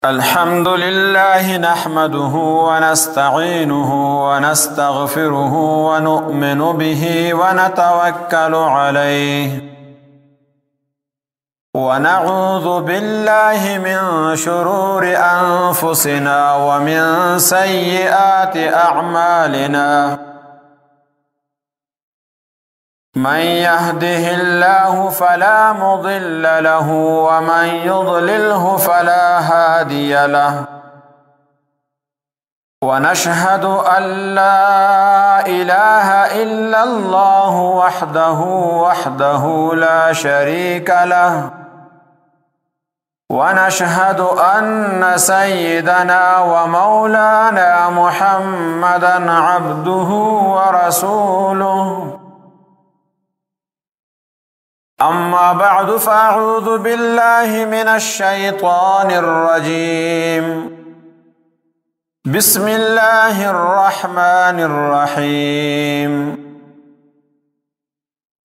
الحمد لله نحمده ونستعينه ونستغفره ونؤمن به ونتوكل عليه ونعوذ بالله من شرور أنفسنا ومن سيئات أعمالنا من يهده الله فلا مضل له ومن يضلله فلا هادي له ونشهد أن لا إله إلا الله وحده لا شريك له ونشهد أن سيدنا ومولانا محمدا عبده ورسوله أما بعد فأعوذ بالله من الشيطان الرجيم بسم الله الرحمن الرحيم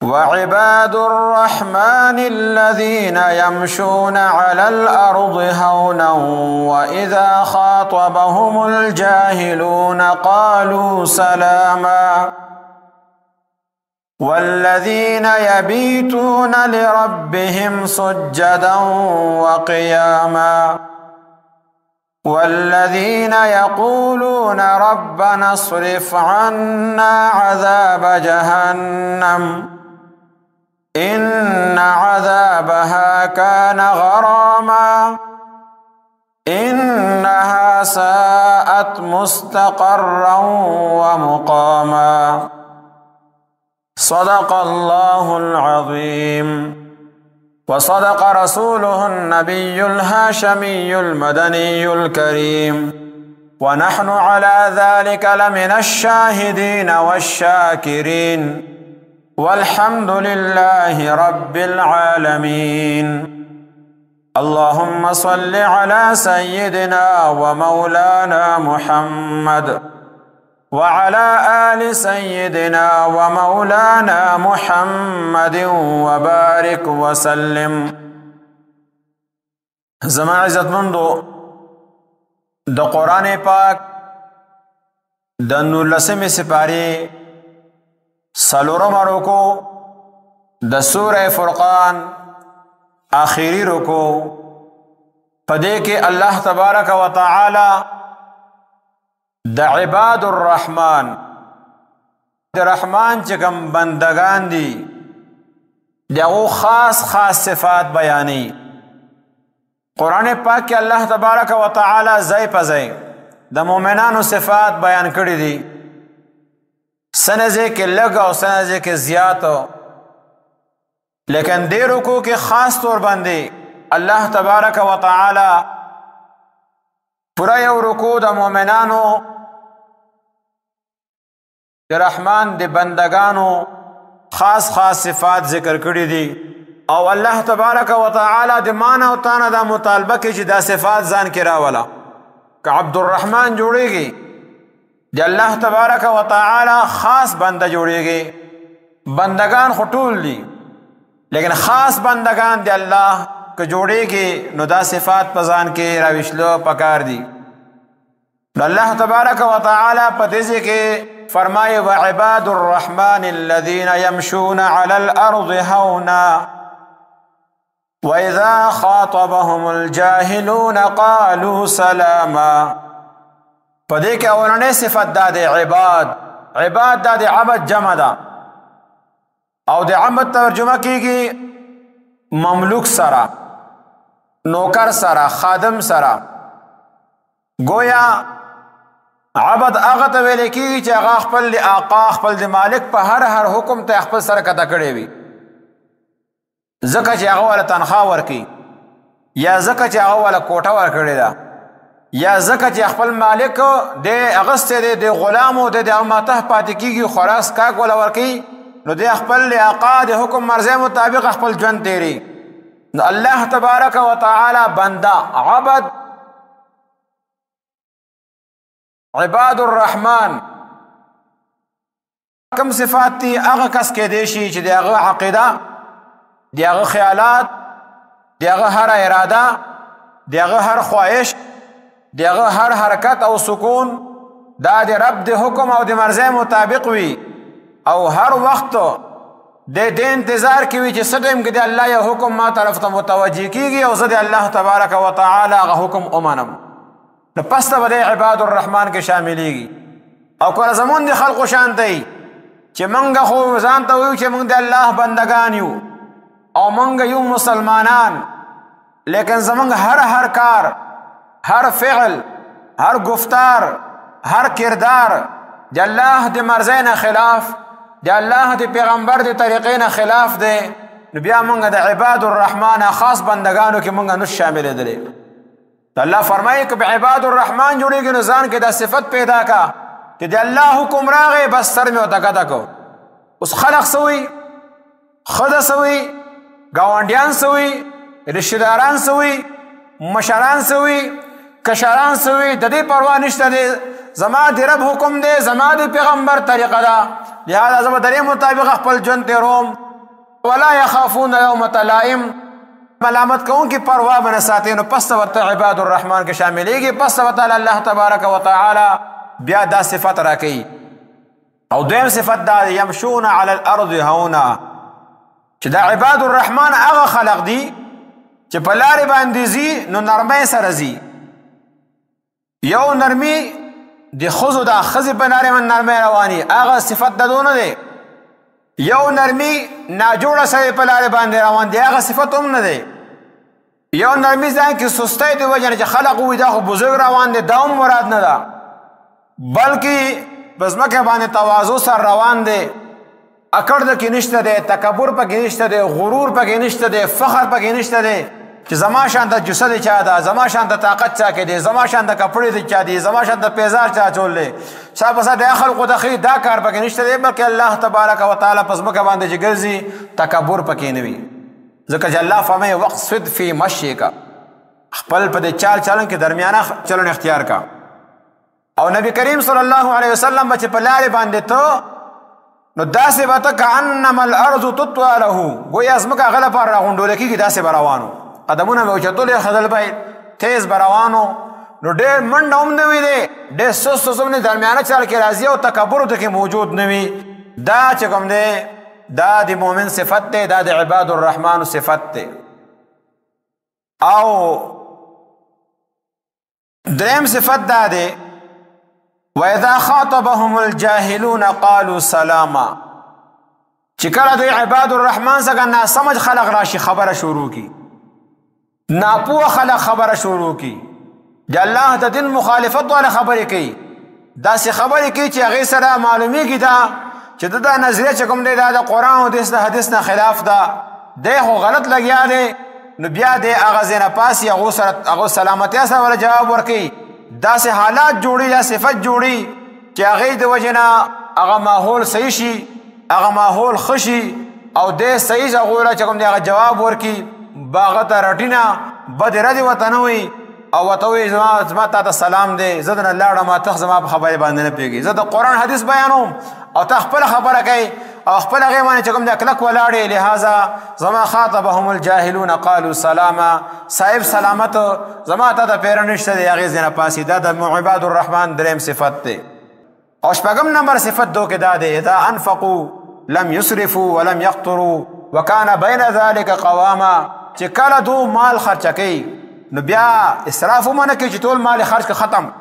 وعباد الرحمن الذين يمشون على الأرض هونا وإذا خاطبهم الجاهلون قالوا سلاما والذين يبيتون لربهم سجدا وقياما والذين يقولون ربنا اصرف عنا عذاب جهنم إن عذابها كان غراما إنها ساءت مستقرا ومقاما صدق الله العظيم وصدق رسوله النبي الهاشمي المدني الكريم ونحن على ذلك لمن الشاهدين والشاكرين والحمد لله رب العالمين اللهم صل على سيدنا ومولانا محمد وعلى آل سيدنا ومولانا محمد وبارك وسلم زما عزت مندو د قرآن پاک د 19 سپاری سلورم رکو د سورہ فرقان آخری رکو پدې کې الله تبارک و تعالی د عباد الرحمن د رحمان چې کوم بندگان دي دغه خاص صفات بیانې قرآن پاک کې الله تبارک و تعالی ځای په ځای د مؤمنانو صفات بیان کړي دي سنځه کې لږ او سنځه کې زیات لیکن دې رکوع کې خاص طور باندې الله تبارک و تعالی پورا یو رکوع د مؤمنانو د رحمان د بندگانو خاص صفات ذکر کړي دي او الله تبارک و تعالی د مان او تانه د مطالبه کې چې دا صفات ځان کې راولا که عبد الرحمن جوړيږي د الله تبارک و تعالی خاص بنده جوړيږي بندگان خطول دي لیکن خاص بندگان د الله که جوړيږي نو دا صفات په ځان کې راوښلو پکار دي الله تبارک و تعالی په دې کې فرمائے وعباد الرحمن الذين يمشون على الأرض هونا وإذا خاطبهم الجاهلون قالوا سلاما پدې کې اولنې صفت د عباد د عبد جمع ده او د عبد ترجمه کیږي مملوک سره نوکر سره خادم سره گویا عبد هغه ته ویل کیږي چې هغه خپل آقا خپل د مالک په هر حکم ته خپل سره کته کړی وي ځکه چې هغه ول تنخواه ورکي یا ځکه چې هغه ول کوټه ورکړي ده یا ځکه چې خپل مالک د اغسته د غلام او د امته پاتې کیږي خلاص کاک ول ورکي نو د خپل آقا د حکم مرزه مطابق خپل ژوند تیری نو الله تبارک و تعالی بندا عبد عباد الرحمن کم صفات تی هغه کس کې دی شي چې دغه عقیده د هغه خیالات، د هغه هر اراده، د هغه هر خواهش، د هغه هر حرکت او سکون دا د رب د حکم او د مرضی مطابق وي او هر وخت د دې انتظار کوي چې څه ټایم کې د الله یو حکم ما طرف ته متوجه کیږي او زه د الله تبارک وتعالی هغه حکم ومنم. نو پس ته به د عباد الرحمن کې شاملیږي. او کله زمون د خلقو شان دی چې موږ خو ځان ته وایو چې موږ د الله بندگان یو او موږ یو مسلمانان، لیکن زمونږ هر کار، هر فعل، هر گفتار، هر کردار د الله د مرضی نه خلاف، د الله د پیغمبر د طریقې نه خلاف دی، نو بیا موږ د عباد الرحمن خاص بندگانو کې موږ نش شاملېدلی. الله فرمایي که به عباد الرحمن جوړېږي نو ځان کې دا صفت پیدا کا چې د الله حکم راغی بس سر مې ورته کته کو. اوس خلق سوي، ښځه سوي، ګاونډیان سوي، رشتهداران سوي، مشران سوي، کشران سوي، د دې پروا نشته دی. زما د رب حکم دی، زما د پیغمبر طریقه ده، لہذا زه به د دې مطابق خپل ژوند تېروم. ولا یخافون یومة لائم، ملامت کوونکي پروا به نه ساتي. نو پس ته ورته عباد الرحمن کې شاملیږي. پس ته ورته الله تبارک وتعالی بیا دا صفت راکوي. او دویم صفت دا یمشون علی الارض هونا، چې دا عباد الرحمن هغه خلق دي چې په لارې باندې ځي نو نرمۍ سره ځي. یو نرمي د ښځو دا ښځې په لارې باندې نرمۍ رواني، هغه صفت د دو نه دی. یو نرمي ناجوړه سړی په لارې باندې روان دی، هغه صفت هم نه دی. یو نرمي ځان کې سستی د وجه نه چې خلق ووایي دا خو بزرګ روان دی، دا هم مراد نه ده، بلکې په ځمکه باندې تواضع سره روان دی. اکړ پکې نشته دی، تکبر پکې نشته دی، غرور پکې نشته دی، فخر پکې نشته دی چې زما شان د جسد چا ده، زما شان د طاقت چا کې دی، زما شان د کپړې د چا دی، زما شان د پیزار چا چول دی. شا په د خلقو د خیر دا کار پکې نشته دی، بلکې الله تبارک وتعالی په ځمکه باندې چې ګرځي تکبر پکې نه وي. ځکه چې الله فرمایي واقصد فی مشیک، خپل په دې چال چلن کې درمیانه چلن اختیار کا. او نبی کریم صلی الله علیه وسلم چې په لارې باندې ته نو داسې به ته کانما الارض تطوی له، گویا ځمکه هغه لپاره راغونډوله کېږي، داسې به روانو، قدمونه به اوچتول یې ښځل به تیز به روانو. نو ډېر منډه هم نه وي دی، ډېر سست هم نه، درمیانه چال کې راځي او تکبر ورته کې موجود نه وي. دا چې کوم دی دا د مؤمن صفت دی، دا د عباد الرحمن صفت دی. او دریم صفت دا دی وَإِذَا خَاطَبَهُمُ الْجَاهِلُونَ قَالُوا سَلَامًا، چې کله دوی عباد الرحمن څخه ناسمج خلق راشي خبره شروع کی، ناپوه خلق خبره شروع کی، د الله د دین مخالفت والا خبرې کوي، داسې خبرې کوي چې هغې سره معلومیږي دا چې دا نظریه چې کوم دی دا د قرآن او د حدیث نه خلاف ده، دی خو غلط لګیا دی. نو بیا دی هغه ځای نه پاسي، هغو سلامتیا سره ولا جواب ورکوي. داسې حالات جوړي یا صفت جوړي چې هغې د وجې نه هغه ماحول صحیح شي، هغه ماحول ښه شي او دی صحیح هغو له چې کوم دی هغه جواب ورکړي، هغه ته رټینه بدې ردې ورته نه وایي او ورته وایي زما تا ته سلام دی، زه درنه لاړم، ته زما په خبرې باندې نه پوهېږي، زه د قرآن حدیث بیانوم او ته خپله خبره کوي او خپل هغې باندې چې کوم دی کلک ولاړې. لہذا زما خاطبهم الجاهلون قالوا سلاما، صاحب سلامت زما ته د پیره نشته دی، هغې ځای نه پاسي. دا د عباد الرحمن دریم صفت دی. او شپږم نمبر صفت دو کې دا دی اذا انفقوا لم يسرفوا ولم يقتروا وكان بين ذلك قواما، چې کله دو مال خرچه کوي نو بیا اسراف هم نه کوي چې ټول مال خرچ که ختم،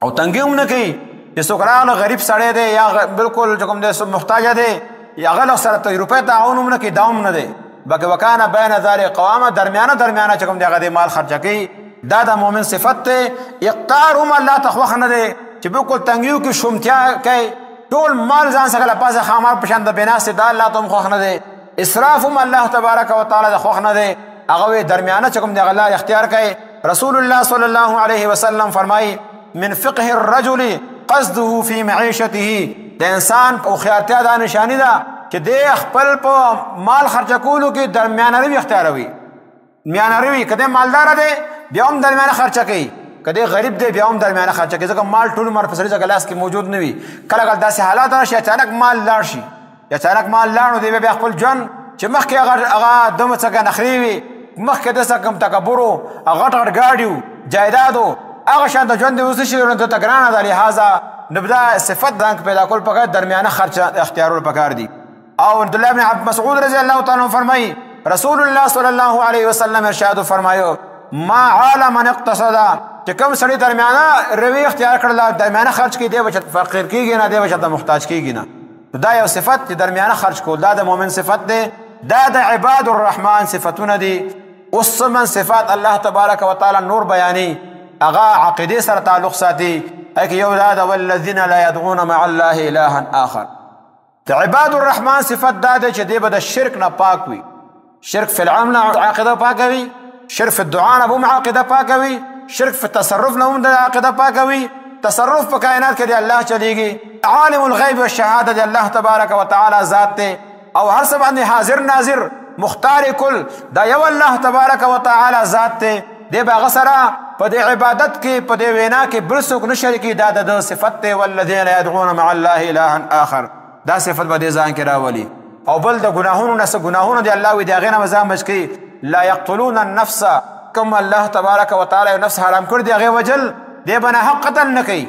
او تنګي هم نه کوي چې څوک راغله غریب سړی دی یا بالکل چې کوم دی محتاجه دی یا هغه سره ته روپۍ تعاون هم نه کوي، دا هم نه دی، بلکې وکانه بین ذلک قواما، درمیانه چې کوم دی هغه دی مال خرچه کوي. دا د مؤمن صفت دی. اقتار هم الله ته خوښ نه دی چې بالکل تنګیو کې شومتیا کوي، ټول مال ځان څخه له پاسه خامار په شان د بېناستې، دا الله ته هم خوښ نه دی. اسراف هم الله تبارک وتعالی ته خوښ نه دی، هغه درمیانه چې کوم دی هغه لار اختیار کوي. رسول الله صلی الله علیه وسلم فرمایي من فقه الرجل قصده فی معیشته، د انسان او خیارتیا دا نشانی ده چې دی خپل په مال خرچه کولو کې درمیانه روي اختیاروي. میانه روي که دی مالدار دی بیا هم درمیانه خرچه کوي، که دی غریب دی بیا هم درمیانه خرچه کوي، ځکه مال ټول عمر په سړي څخه لاس کې موجود نه وي. کله کله داسې حالات راشي اچانک مال لاړ شي، اچانک مال لاړ نو دی بیا خپل ژوند چې مخکې هغه دومره څه نخرې وي مخکې داسې کوم تکبر و غټ غټ ګاډي و جایداد و هغه شان د ژوند اوس شي نو ته ګرانه ده لهذا نو دا صفت ځان پیدا کول پکار درمیانه خرچ اختیارول پکار دي او عبدالله بن مسعود رضی الله تعالی عنہ فرمایي رسول الله صلی الله علیه وسلم ارشاد فرمایو ما عالم من اقتصد چې کوم سړی درمیانه روی اختیار کړل درمیانه خرچ کوي دی بچت فقیر کیږي نه دی بچت محتاج کیږي نه دا یو صفت چې درمیانه خرچ کول دا د مؤمن صفت دی دا د عباد الرحمن صفتونه دي اوس من صفات الله تبارک وتعالى نور بیانې هغه عقیده سره تعلق ساتي اګه یو دا د والذین لا يدعون مع الله اله آخر د عباد الرحمن صفت دا دی چې دی به د شرک نه پاک وي شرک فی العمل عقیده پاک وي شرک فی الدعاء نه هم عقیده پاک وي شرک فی التصرف نه هم د عقیده پاک وي تصرف په کائنات کې دی الله چلیږي عالم الغیب والشهاده دی الله تبارک وتعالى ذات ته او هر څه باندې حاضر ناظر مختار کل دا یو الله تبارک وتعالى ذات ته دی باغ سره په دې عبادت کې په دې وینا کې بل څوک نه شریکي دا د صفت ته والذین يدعون مع الله اله آخر دا صفت به دې ځان کې راولي او بل د ګناهونو نه څه ګناهونه دی الله وی دا غینه مزام بچي لا يقتلون النفس كما الله تبارک وتعالى نفس حرام کړ دی هغه وجل دی بنا حق قتل نه کوي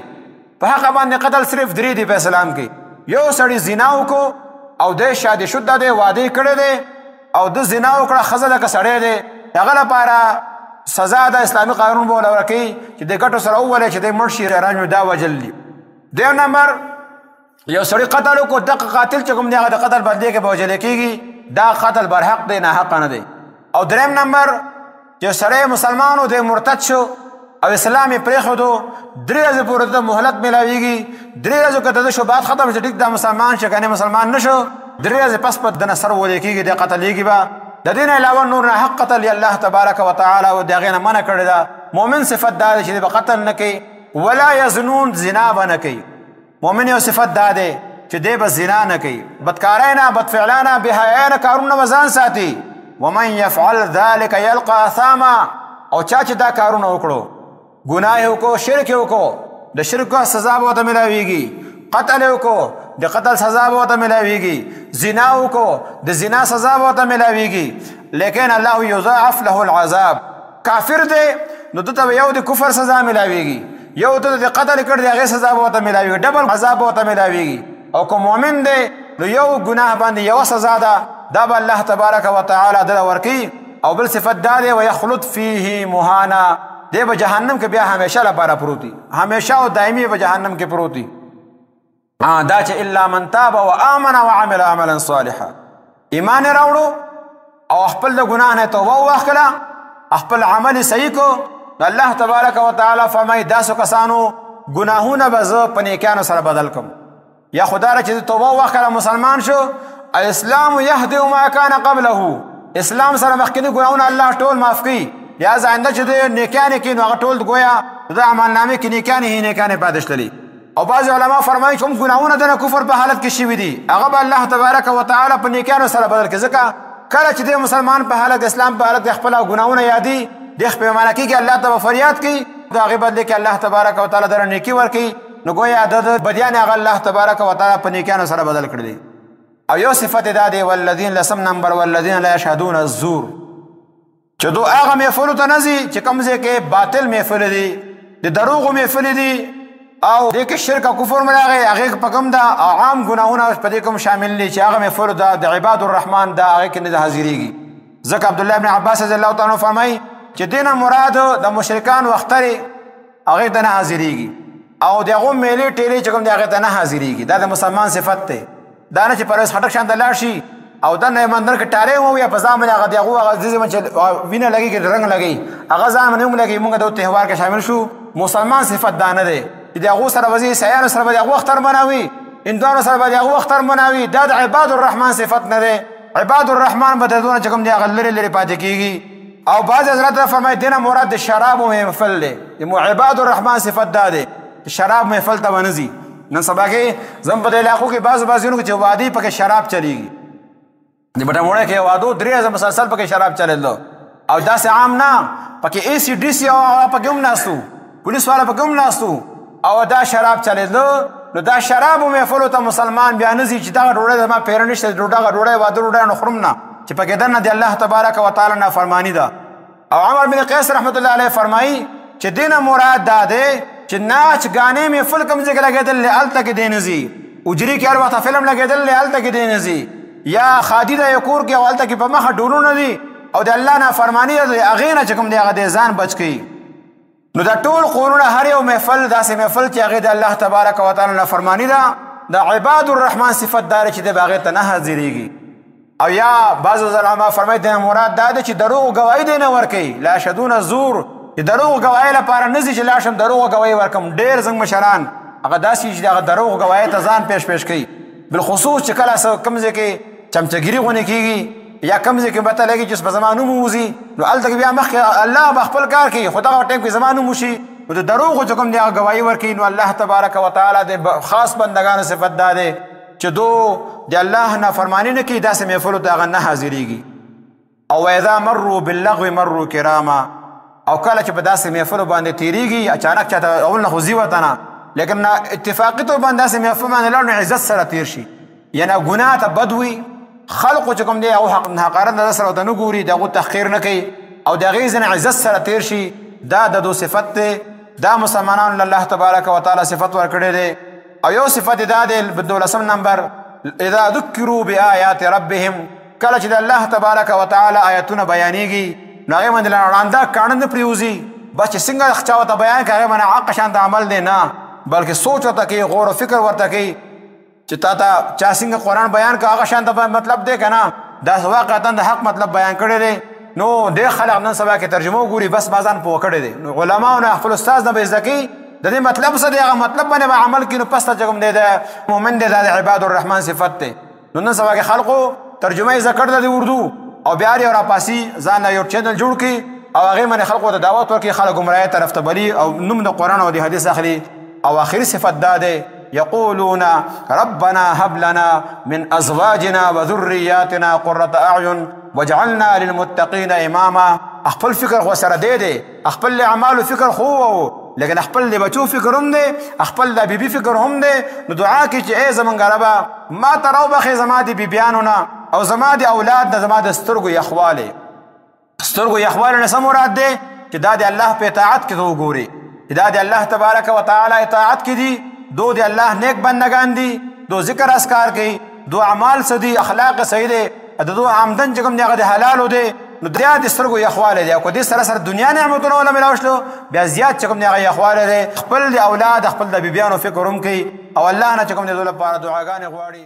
په حق باندې قتل صرف درې دی په اسلام کې یو سړی زنا وکړو او د شادي شوده دی واده کړی دی او د زنا وکړه خزله کا سړی دی هغه لپاره سزا د اسلامي قانون بوله ورکی چې د ګټو سره اوله چې د مرشي رانجو دا وجل دی دیو نمبر یو سړی قتل کو دغه قاتل چې کوم دی هغه د قتل بدلی کې بوجل کیږي دا قتل برحق دی نه حق نه دی او دریم نمبر چې سړی مسلمانو د مرتد شو او اسلام پرېښودو درې ورځې پورې ته مهلت ملاویږي درې ورځې که د شبهات ختم شي ټیک دا مسلمان شي کنه مسلمان نشو درې ورځې پس په د نصر ولې کېږي د قتلیږي به د دین علاوه نور نه حق قتل الله تبارک وتعالى او د هغې نه منع کړې ده مؤمن صفت دا دی چې به قتل نه کوي ولا یزنون زنا به نه کوي مؤمن یو صفت دا دی چې دی به زنا نه کوي بدکارۍ نه بدفعلا نه بېحیایۍ نه کارونه به ځان ساتي ومن یفعل ذلک یلقى اثاما او چا چې دا کارونه وکړو ګناه یې وکړو شرک یې وکړو د شرک سزا به ورته ملاویږي قتل یې وکړو د قتل سزا به ورته ملاویږي زنا وکړو د زنا سزا به ورته ملاویږي لیکن الله یضاعف له العذاب کافر دی نو دته یو د کفر سزا ملاویږي یو ته د قتل کړ دی هغې سزا به ورته ملاویږي ډبل عذاب به ورته ملاویږي او که مؤمن دی نو یو ګناه باندې یو سزا ده دا به الله تبارک وتعالى دله ورکوي او بل صفت دا دی ویخلد فیه مهانا دی به جهنم کې بیا همیشه لپاره پروتي همیشه او دایمي به جهنم کې پروتي دا چې الا من تاب وآمن وعمل عملا صالحا ایمان راوړو او خپل د ګناه نه توبه واخله خپل عمل صحیح کو الله تبارک وتعالى فرمایي داسو کسانو ګناهونه به زه په نیکانو سره بدل کوم یا خدای چې توبه واخله مسلمان شو الاسلام يهدي ما كان قبله اسلام سره مخکې ګناهونه الله ټول معاف کوي لہذا آینده چې د نیکانې کې نو هغه ټول گویا د عملنامې کې نیکانې هي نیکانې پاتې شتلي او بعض علما فرمایي چې کوم ګناهونه د کفر په حالت کې شوي دي هغه به الله تبارک وتعالى په نیکانو سره بدل کړي ځکه کله چې د مسلمان په حالت اسلام په حالت خپل ګناهونه یادي د خپل معنا کې الله ته فریاد کوي دا هغه بدل کې الله تبارک وتعالى در نیکی ورکړي نو گویا د بدیان هغه الله تبارک وتعالى په نیکانو سره بدل کړي او یو صفت دا دی والذین لسم نمبر والذین لا یشهدون الزور چې دو هغه محفلو ته نه ځي چې کوم ځای کې باطل محفل دي د دروغو محفل دي او دې کې شرک او کفر مراغی هغه په کوم دا عام ګناهونه په دې کوم شامل دي چې هغه محفل د عباد الرحمن دا هغه کې نه حاضرېږي ځکه عبد الله بن عباس رضی الله تعالی عنہ فرمایي چې دینه مراد د مشرکان وختري هغه ته نه حاضرېږي او دغه میلې ټېلې چې کوم دی هغه ته نه حاضرېږي دا د مسلمان صفت دی دا نه چې پرېس خټک شان د لاړ شي او دا نه مندر کې ټاره مو یا په ځامن هغه دغه عزیز من چې وینه لګي کې رنگ لګي هغه ځامن هم لګي موږ د تهوار کې شامل شو مسلمان صفت دا نه دی چې دغه سره وزي سیان سره دغه وختر مناوي اندار سره دغه وختر مناوي دا د عباد الرحمن صفت نه دی عباد الرحمن به دونه چې کوم دی هغه لری لری پاتې کیږي او بعض حضرت فرمایي دینه مراد د شراب او محفل دی د عباد الرحمن صفت دا دی شراب محفل ته ونزي نن سبا کې زم په علاقو کې بعضو کې چې وادي پکې شراب چلیږي د بټموړه کې وادو درې مسلسل پکې شراب چلیدل او داسې عام نه پکې اي سي ډي سي او پکې هم ناستو پولیس والا پکې هم ناستو او دا شراب چلیدل نو دا شراب محفل ته مسلمان بیا نزي چې دا ډوړې ما پیرنشته ډوډا ډوړې واده ډوډا نه خرم نه چې پکې دنه د الله تبارک وتعالی نافرمانی ده. او عمر بن قیس رحمت الله علیه فرمایي چې دینه مراد دا ده چې ناچ غانې می فل کم ځای لګیدل الته کې دینځي اجری کې هر وخت فلم لګیدل الته کې دینځي یا خادي د یکور کې الته کې په مخه ډورونه دي او د الله نافرمانی ده هغه نه چې کوم دی هغه د ځان بچ کی. نو دا ټول قرونه هر یو محفل داسې محفل چې هغه د الله تبارک وتعالی نافرمانی ده د عباد الرحمن صفت دار چې د باغ ته نه حاضرېږي. او یا بعض علماء فرمایي د مراد دا ده چې دروغ گواہی دینه ورکي لا شدون الزور چې دروغ گواہی لپاره نه چې لاشم دروغ گواہی ورکم. ډېر زنګ مشران هغه داسې چې هغه دروغ گواہی ته ځان پیش کوي بالخصوص چې کله کوم ځای کې چمچګيري غونې کیږي یا کوم ځای کې پته لګي چې په زمانو موزي نو الته بیا مخکې الله خپل کار کوي خو دغه ټیم کې زمانو موشي نو د دروغ چې کوم دی هغه گواہی ورکوي. نو الله تبارک وتعالی د خاص بندگانو صفت دا ده چې دو د الله نافرمانی نه کوي داسې محفلو ته هغه نه حاضرېږي. او اذا مروا باللغو مروا کراما او کله چې په داسې محفلو باندې تیریږي اچانک چاته اول نه خوځي وطنه لیکن اتفاقي طور باندې داسې محفل باندې لاړ نو عزت سره تیر شي یعنی ګناه ته بد وي خلقو چې کوم دی او حق نه حقارت د سره ودنه ګوري دغه تحقیر نه کوي او دغه ځنه عزت سره تیر شي. دا د دو صفت ده دا مسلمانانو الله تبارک وتعالى صفت ورکړي دي. او یو صفت دا ده په 12 نمبر اذا ذکروا بآیات ربهم کله چې الله تبارک وتعالى آیاتونه بیانېږي نو هغه باندې لاندې کاڼند پریوزي بس څنګه خچاوته بیان کوي باندې عقل شانت عمل دی نه بلکې سوچ ورته کوي غور او فکر ورته کوي چې تا چا څنګه قرآن بیان کا هغه شانت مطلب دی کنه دا واقعا د حق مطلب بیان کړی دی. نو د خلق نن سبا کې ترجمه وګوري بس بازان په وکړی دی. نو علماو نه خپل استاد نه بيزکی د دې مطلب څه دی هغه مطلب باندې عمل کینو پس ته کوم دی د مؤمن دی د عباد الرحمن صفت دی. نو نن سبا کې خلقو ترجمه ذکر د اردو او بیا لري او پاسي ځان یو چینل جوړ کی او هغه باندې خلقو ته دعوت ورکړي خلک گمراهی طرف ته بلی او نوم د قرآن او د حدیث اخلي. او اخري صفت دا ده يقولون ربنا هب لنا من ازواجنا وذرياتنا قرة اعين وجعلنا للمتقين اماما. خپل فکر خو سره دی خپل اعمال فکر خو لیکن خپل د بچو فکر هم دی خپل د بیبي فکر هم دی. نو دعا کې چې ای زمونږ ربا ما تراو بخې زما د بیبيانو نه او زما د اولاد نه زما د سترګو یخواله نه سم مراد دی چې دا د الله په اطاعت کې وګوري چې دا د الله تبارک وتعالى اطاعت کې دي دو د الله نیک بندگان دي دو ذکر اسکار کوي دو اعمال سدي اخلاق صحیح دي دو آمدن چې کوم دی حلال دي نو دریا د سترګو یخواله دي او کو دې سره دنیا نعمتونه ولا ملاوشلو بیا زیات چې کوم دی یخواله دي. خپل د اولاد خپل د بیبيانو فکر هم کوي او الله نه چې کوم دی لپاره دعاګانې غواړي.